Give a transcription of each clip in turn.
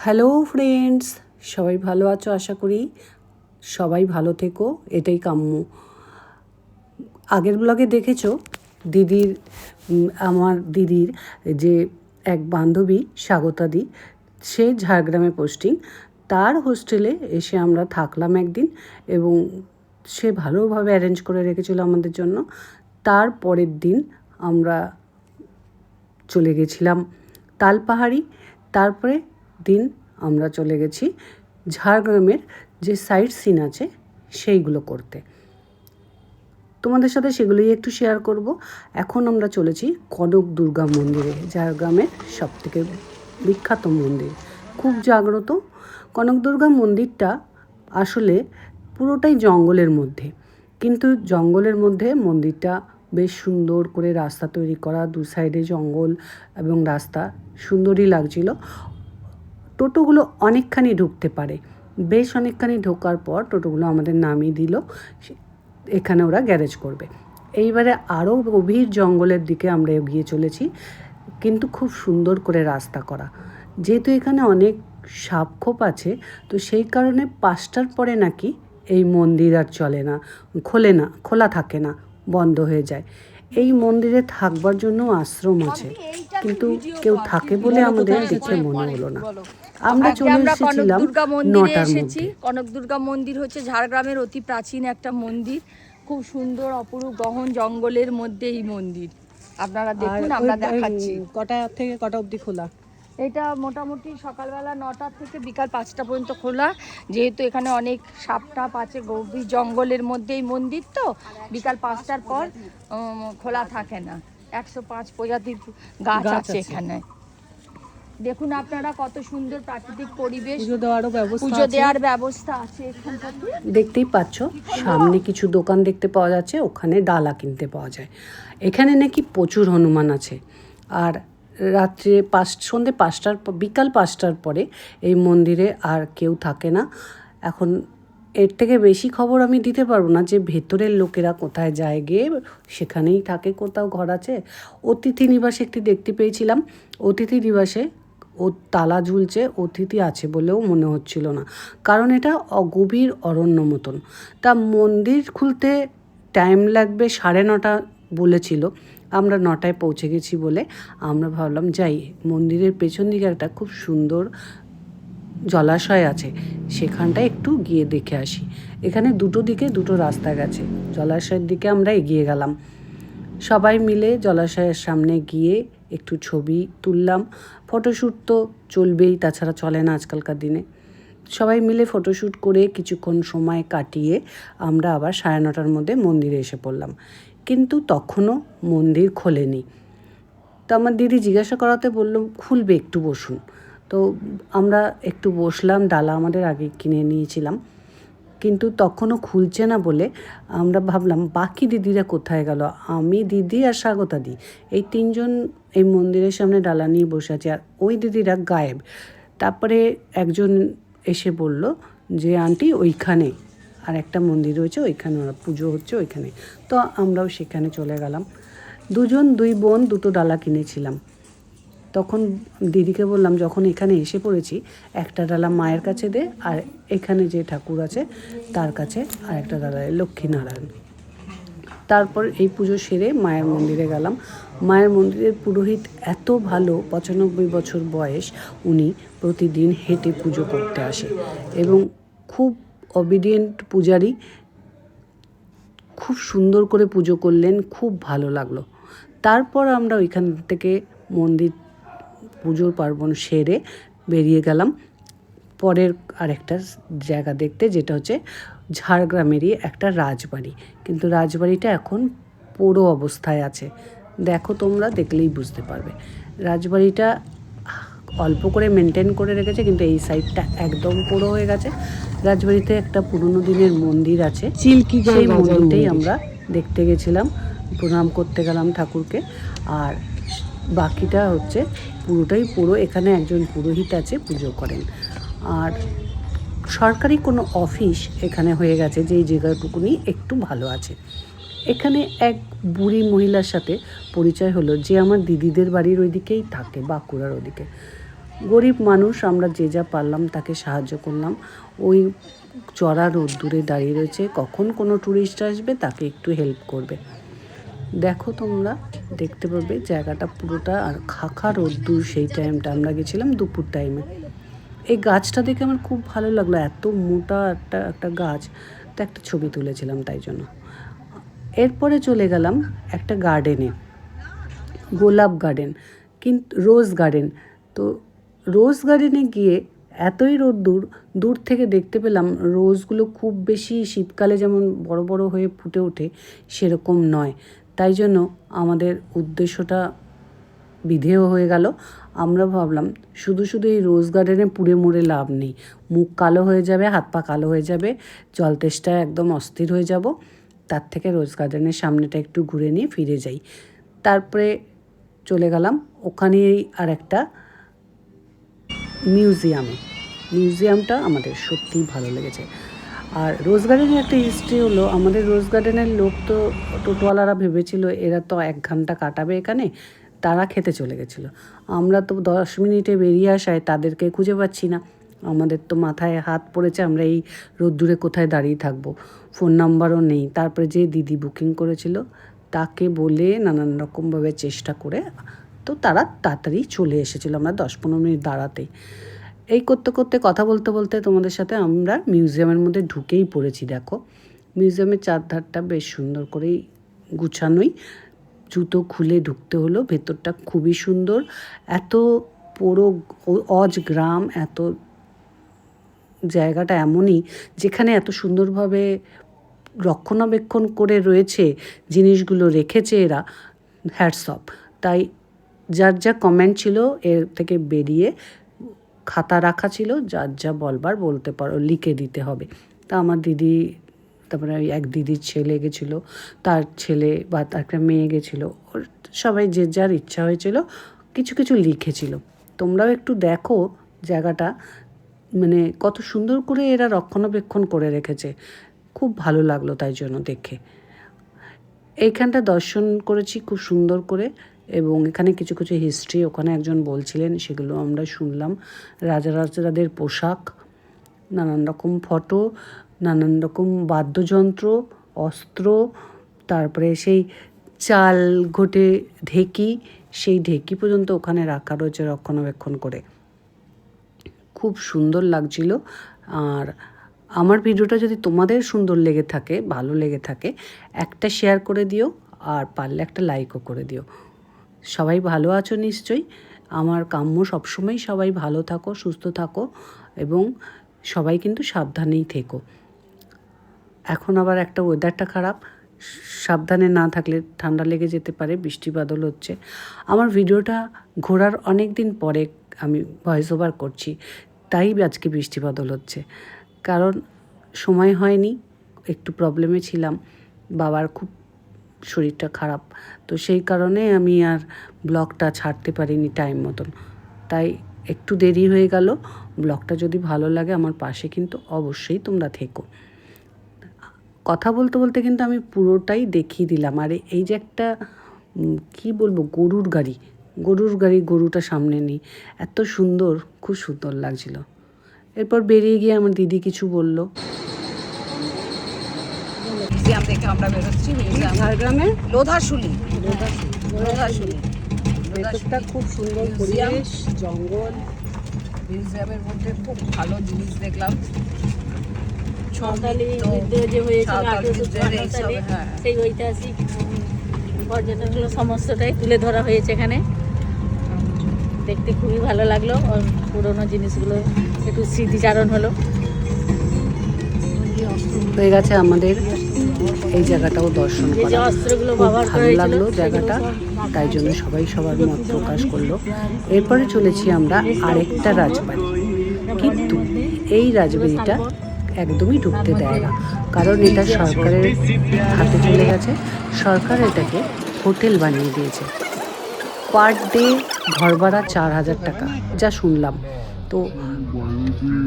Hello friends, সবাই ভালো আছো আশা করি। সবাই ভালো থেকো, এটাই কাম্য। আগের ব্লগে দেখেছো আমার দিদির যে এক বান্ধবী স্বাগতাদি, সে ঝাড়গ্রামে পোস্টিং। তার হোস্টেলে এসে আমরা থাকলাম একদিন এবং সে ভালোভাবে অ্যারেঞ্জ করে রেখেছিল আমাদের জন্য। তার পরের দিন আমরা চলে গেছিলাম তালপাহাড়ি। তারপরে দিন আমরা চলে গেছি ঝাড়গ্রামের যে সাইট সিন আছে সেইগুলো করতে। তোমাদের সাথে সেগুলোই একটু শেয়ার করব। এখন আমরা চলেছি কনক দুর্গা মন্দিরে, ঝাড়গ্রামের সবথেকে বিখ্যাত মন্দির, খুব জাগ্রত। কনক দুর্গা মন্দিরটা আসলে পুরোটাই জঙ্গলের মধ্যে, কিন্তু জঙ্গলের মধ্যে মন্দিরটা বেশ সুন্দর করে রাস্তা তৈরি করা, দু সাইডে জঙ্গল এবং রাস্তা সুন্দরই লাগছিল। টোটোগুলো অনেকখানি ঢুকতে পারে, বেশ অনেকখানি ঢোকার পর টোটোগুলো আমাদের নামিয়ে দিল, এখানে ওরা গ্যারেজ করবে। এইবারে আরও গভীর জঙ্গলের দিকে আমরা এগিয়ে চলেছি, কিন্তু খুব সুন্দর করে রাস্তা করা। যেহেতু এখানে অনেক সাপখোপ আছে, তো সেই কারণে 5টার পরে নাকি এই মন্দির আর চলে না, খোলা থাকে না, বন্ধ হয়ে যায়। এই মন্দিরে থাকবার জন্য আশ্রম আছে, কিন্তু কেউ থাকে বলে আমাদের দেখে মনে হলো না। আমরা চলে এসেছিলাম 9টার মধ্যে। কনক দুর্গা মন্দির হচ্ছে ঝাড়গ্রামের অতি প্রাচীন একটা মন্দির, খুব সুন্দর অপরূপ গহন জঙ্গলের মধ্যে এই মন্দির। আপনারা দেখুন, আমরা দেখাচ্ছি। কটা থেকে কটা অবধি খোলা? এটা মোটামুটি সকালবেলা 9টা থেকে বিকাল 5টা পর্যন্ত খোলা। যেহেতু এখানে অনেক সাপ টাপ আছে, গভীর জঙ্গলের মধ্যে এই মন্দির, তো বিকাল 5টার পর খোলা থাকে না। 105 প্রজাতির গাছ আছে এখানে। দেখুন আপনারা কত সুন্দর প্রাকৃতিক পরিবেশ, পুজো দেওয়ার ব্যবস্থা আছে এখানটাতে। দেখতেই পাচ্ছ সামনে কিছু দোকান দেখতে পাওয়া যাচ্ছে, ওখানে ডালা কিনতে পাওয়া যায়। এখানে নাকি প্রচুর হনুমান আছে। আর রাত্রে সন্ধ্যে 5টার বিকাল 5টার পরে এই মন্দিরে আর কেউ থাকে না। এখন এর থেকে বেশি খবর আমি দিতে পারবো না যে ভেতরের লোকেরা কোথায় যায়, গিয়ে সেখানেই থাকে, কোথাও ঘর আছে। অতিথি নিবাস একটি দেখতে পেয়েছিলাম, অতিথি নিবাসে ও তালা ঝুলছে, অতিথি আছে বলেও মনে হচ্ছিল না, কারণ এটা গভীর অরণ্য মতন। তা মন্দির খুলতে টাইম লাগবে 9:30 বলেছিল। আমরা 9টায় পৌঁছে গেছি বলে আমরা ভাবলাম যাই, মন্দিরের পেছন দিকে একটা খুব সুন্দর জলাশয় আছে, সেখানটায় একটু গিয়ে দেখে আসি। এখানে দুটো দিকে দুটো রাস্তা গেছে, জলাশয়ের দিকে আমরা এগিয়ে গেলাম। সবাই মিলে জলাশয়ের সামনে গিয়ে একটু ছবি তুললাম। ফটোশ্যুট তো চলবেই, তাছাড়া চলে না আজকালকার দিনে। সবাই মিলে ফটোশ্যুট করে কিছুক্ষণ সময় কাটিয়ে আমরা আবার 9:30টার মধ্যে মন্দিরে এসে পড়লাম, কিন্তু তখনও মন্দির খোলেনি। তো আমার দিদি জিজ্ঞাসা করাতে বলল খুলবে, একটু বসুন। তো আমরা একটু বসলাম, ডালা আমাদের আগে কিনে নিয়েছিলাম, কিন্তু তখনও খুলছে না বলে আমরা ভাবলাম বাকি দিদিরা কোথায় গেল। আমি, দিদি আর স্বাগতাদি, এই 3জন এই মন্দিরের সামনে ডালা নিয়ে বসে আছে, আর ওই দিদিরা গায়েব। তারপরে একজন এসে বলল যে আন্টি ওইখানে আর একটা মন্দির রয়েছে, ওইখানে ওরা পুজো হচ্ছে ওইখানে। তো আমরাও সেখানে চলে গেলাম। দুই বোন দুটো ডালা কিনেছিলাম। তখন দিদিকে বললাম যখন এখানে এসে পড়েছি, একটা ডালা মায়ের কাছে দে, আর এখানে যে ঠাকুর আছে তার কাছে আর একটা ডালা, লক্ষ্মীনারায়ণ। তারপর এই পুজো সেরে মায়ের মন্দিরে গেলাম। মায়ের মন্দিরের পুরোহিত এত ভালো, 95 বছর বয়স, উনি প্রতিদিন হেঁটে পুজো করতে আসে এবং খুব অবিডিয়েন্ট পূজারি। খুব সুন্দর করে পুজো করলেন, খুব ভালো লাগলো। তারপর আমরা ওইখান থেকে মন্দির পুজোর পার্বণ সেরে বেরিয়ে গেলাম পরের আরেকটা জায়গা দেখতে, যেটা হচ্ছে ঝাড়গ্রামেরই একটা রাজবাড়ি, কিন্তু রাজবাড়িটা এখন পোড়ো অবস্থায় আছে। দেখো, তোমরা দেখলেই বুঝতে পারবে। রাজবাড়িটা অল্প করে মেনটেন করে রেখেছে, কিন্তু এই সাইডটা একদম পোড়ো হয়ে গেছে। রাজবাড়িতে একটা পুরনো দিনের মন্দির আছে, সেই মন্দিরটাই আমরা দেখতে গেছিলাম, প্রণাম করতে গেলাম ঠাকুরকে। আর বাকিটা হচ্ছে পুরোটাই পুরো, এখানে একজন পুরোহিত আছে, পুজো করেন। আর সরকারি কোনো অফিস এখানে হয়ে গেছে, যেই জায়গাটুকুনি একটু ভালো আছে। এখানে এক বুড়ি মহিলার সাথে পরিচয় হলো, যে আমার দিদিদের বাড়ির ওইদিকেই থাকে, বাঁকুড়ার ওদিকে। গরিব মানুষ, আমরা যে যা পারলাম তাকে সাহায্য করলাম। ওই চড়া রোদ্দুরে দাঁড়িয়ে রয়েছে, কখন কোনো ট্যুরিস্ট আসবে তাকে একটু হেল্প করবে। দেখো তোমরা দেখতে পাবে জায়গাটা পুরোটা, আর খাখা রোদ্দুর সেই টাইমটা, আমরা গেছিলাম দুপুর টাইমে। এই গাছটা দেখে আমার খুব ভালো লাগলো, এত মোটা একটা গাছ, তো একটা ছবি তুলেছিলাম তাই জন্য। এরপরে চলে গেলাম একটা গার্ডেনে, গোলাপ গার্ডেন, কিন্তু রোজ গার্ডেন। তো রোজ গার্ডেনে গিয়ে এতই রোদ্দুর, দূর থেকে দেখতে পেলাম রোজগুলো খুব বেশি শীতকালে যেমন বড় বড় হয়ে ফুটে ওঠে সেরকম নয়। তাই জন্য আমাদের উদ্দেশ্যটা বিধেয় হয়ে গেল। আমরা ভাবলাম শুধু শুধু এই রোজ গার্ডেনে পুড়ে মুড়ে লাভ নেই, মুখ কালো হয়ে যাবে, হাত পা কালো হয়ে যাবে, জল তেষ্টায় একদম অস্থির হয়ে যাব। তার থেকে রোজ গার্ডেনের সামনেটা একটু ঘুরে নিয়ে ফিরে যাই। তারপরে চলে গেলাম ওখানেই আর একটা মিউজিয়ামটা আমাদের সত্যিই ভালো লেগেছে। আর রোজ গার্ডেনের একটা হিস্ট্রি হলো, আমাদের রোজ গার্ডেনের লোক তো টোটোওয়ালারা ভেবেছিল এরা তো 1 ঘন্টা কাটাবে এখানে, তারা খেতে চলে গেছিলো। আমরা তো 10 মিনিটে বেরিয়ে আসায় তাদেরকে খুঁজে পাচ্ছি না। আমাদের তো মাথায় হাত পড়েছে, আমরা এই রোদ্দুরে কোথায় দাঁড়িয়ে থাকবো, ফোন নাম্বারও নেই। তারপরে যে দিদি বুকিং করেছিল তাকে বলে নানান রকমভাবে চেষ্টা করে তো তারা তাড়াতাড়ি চলে এসেছিলো, আমরা 10-15 মিনিট দাঁড়াতেই। এই করতে করতে কথা বলতে বলতে তোমাদের সাথে আমরা মিউজিয়ামের মধ্যে ঢুকেই পড়েছি। দেখো মিউজিয়ামের চারধারটা বেশ সুন্দর করেই গুছানোই, জুতো খুলে ঢুকতে হলো। ভেতরটা খুবই সুন্দর, এত পুরো অজ গ্রাম, এত জায়গাটা এমনই যেখানে এত সুন্দরভাবে রক্ষণাবেক্ষণ করে রয়েছে জিনিসগুলো, রেখেছে এরা, হ্যাটস অফ। তাই যার যা কমেন্ট ছিল এর থেকে বেরিয়ে খাতা রাখা ছিল, যার যা বলবার বলতে পারো, লিখে দিতে হবে। তা আমার দিদি, তারপরে এক দিদির ছেলে গেছিলো, তার ছেলে বা তার একটা মেয়ে গেছিলো, সবাই যে যার ইচ্ছা হয়েছিল কিছু কিছু লিখেছিল। তোমরাও একটু দেখো জায়গাটা, মানে কত সুন্দর করে এরা রক্ষণাবেক্ষণ করে রেখেছে, খুব ভালো লাগলো তাই জন্য দেখে। এইখানটা দর্শন করেছি খুব সুন্দর করে, এবং এখানে কিছু কিছু হিস্ট্রি ওখানে একজন বলছিলেন, সেগুলো আমরা শুনলাম। রাজাদের পোশাক, নানান রকম ফটো, নানান রকম বাদ্যযন্ত্র, অস্ত্র, তারপরে সেই চাল ঘটে ঢেকি, সেই ঢেকি পর্যন্ত ওখানে রাখা রয়েছে রক্ষণাবেক্ষণ করে, খুব সুন্দর লাগছিল। আর আমার ভিডিওটা যদি তোমাদের সুন্দর লেগে থাকে, ভালো লেগে থাকে, একটা শেয়ার করে দিও, আর পারলে একটা লাইকও করে দিও। সবাই ভালো আছো নিশ্চয়ই? আমার কাম্য সবসময় সবাই ভালো থাকো, সুস্থ থাকো, এবং সবাই কিন্তু সাবধানেই থেকো। এখন আবার একটা ওয়েদারটা খারাপ, সাবধানে না থাকলে ঠান্ডা লেগে যেতে পারে, বৃষ্টি বাদল হচ্ছে। আমার ভিডিওটা ঘোরার অনেক দিন পরে আমি ভয়েস ওভার করছি, তাই আজকে বৃষ্টি বাদল হচ্ছে, কারণ সময় হয়নি, একটু প্রবলেমে ছিলাম, বাবার খুব শরীরটা খারাপ, তো সেই কারণে আমি আর ব্লগটা ছাড়তে পারিনি টাইম মতন, তাই একটু দেরি হয়ে গেল। ব্লগটা যদি ভালো লাগে আমার পাশে কিন্তু অবশ্যই তোমরা থেকো। কথা বলতে বলতে কিন্তু আমি পুরোটাই দেখিয়ে দিলাম। আর এই যে একটা কি বলবো, গরুটা সামনে নেই, এত সুন্দর, খুব সুন্দর লাগছিল। এরপর বেরিয়ে গিয়ে আমার দিদি কিছু বললো। মিউজিয়াম থেকে আমরা বেরোচ্ছি, ঝাড়গ্রামের লোধাশুলি। ভেতরটা খুব সুন্দর, পরিবেশ, জঙ্গল। মিউজিয়ামের মধ্যে খুব ভালো জিনিস দেখলাম, সাঁওতালি যুদ্ধ যে হয়েছিল 1854 সালে, সেই ঐতিহাসিক পর্যটনগুলো সমস্তটাই তুলে ধরা হয়েছে এখানে। দেখতে খুবই ভালো লাগলো, আর পুরোনো জিনিসগুলো একটু স্মৃতিচারণ হলো। হয়ে গেছে আমাদের এই জায়গাটাও দর্শন যে করা, অস্ত্রগুলো খুব ব্যবহার ভালো করা লাগলো হয়েছিল জায়গাটা, তাই জন্য সবাই সবার মত প্রকাশ করলো। এরপরে চলেছি আমরা আরেকটা রাজবাড়ি, কিন্তু এই রাজবাড়িটা একদমই ঢুকতে দেয় না, কারণ এটা সরকারের হাতে চলে গেছে। সরকার এটাকে হোটেল বানিয়ে দিয়েছে, পার ডে ঘর ভাড়া 4000 টাকা, যা শুনলাম। তো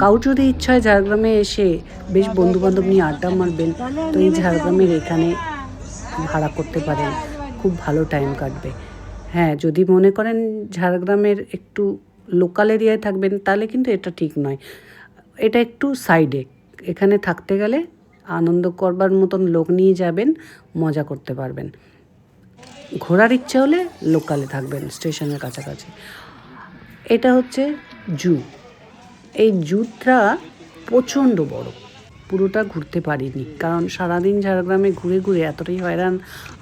কারোর যদি ইচ্ছা হয় ঝাড়গ্রামে এসে বেশ বন্ধুবান্ধব নিয়ে আড্ডা মারবেন, তো এই ঝাড়গ্রামের এখানে ভাড়া করতে পারেন, খুব ভালো টাইম কাটবে। হ্যাঁ, যদি মনে করেন ঝাড়গ্রামের একটু লোকাল এরিয়ায় থাকবেন তাহলে কিন্তু এটা ঠিক নয়, এটা একটু সাইডে। এখানে থাকতে গেলে আনন্দ করবার মতন লোক নিয়ে যাবেন, মজা করতে পারবেন। ঘোরার ইচ্ছা হলে লোকালে থাকবেন, স্টেশনের কাছাকাছি। এটা হচ্ছে জু। এই জুটা প্রচণ্ড বড়, পুরোটা ঘুরতে পারিনি, কারণ সারাদিন ঝাড়গ্রামে ঘুরে ঘুরে এতটাই হয়রান,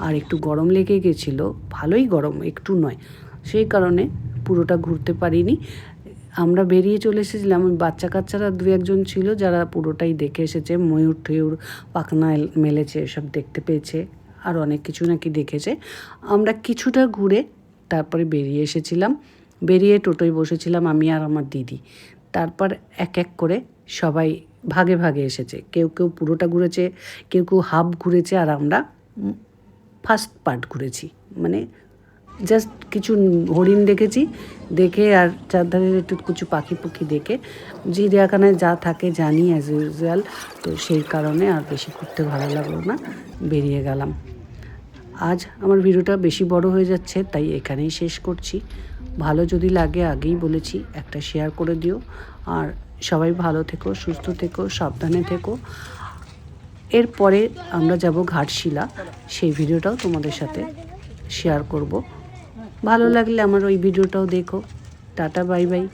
আর একটু গরম লেগে গেছিলো, ভালোই গরম, একটু নয়, সেই কারণে পুরোটা ঘুরতে পারিনি। আমরা বেরিয়ে চলে এসেছিলাম, বাচ্চা কাচ্চারা 2-1 ছিল যারা পুরোটাই দেখে এসেছে, ময়ূর টয়ূর পাখনা মেলেছে এসব দেখতে পেয়েছে, আর অনেক কিছু নাকি দেখেছে। আমরা কিছুটা ঘুরে তারপরে বেরিয়ে এসেছিলাম, বেরিয়ে টোটোয় বসেছিলাম আমি আর আমার দিদি। তারপর এক এক করে সবাই ভাগে ভাগে এসেছে, কেউ কেউ পুরোটা ঘুরেছে, কেউ কেউ হাফ ঘুরেছে, আর আমরা ফার্স্ট পার্ট ঘুরেছি। মানে জাস্ট কিছু হরিণ দেখেছি, দেখে আর চারধারের একটু কিছু পাখি দেখে, চিড়িয়াখানায় যা থাকে জানি অ্যাজ ইউজুয়াল, তো সেই কারণে আর বেশি ঘুরতে ভালো লাগলো না, বেরিয়ে গেলাম। আজ আমার ভিডিওটা বেশি বড় হয়ে যাচ্ছে, তাই এখানেই শেষ করছি। ভালো যদি লাগে, আগেই বলেছি, একটা শেয়ার করে দিও, আর সবাই ভালো থেকো, সুস্থ থেকো, সাবধানে থেকো। এরপরে আমরা যাব ঘাটশিলা, সেই ভিডিওটাও তোমাদের সাথে শেয়ার করব। ভালো লাগলে আমার ওই ভিডিওটাও দেখো। Tata, bye bye.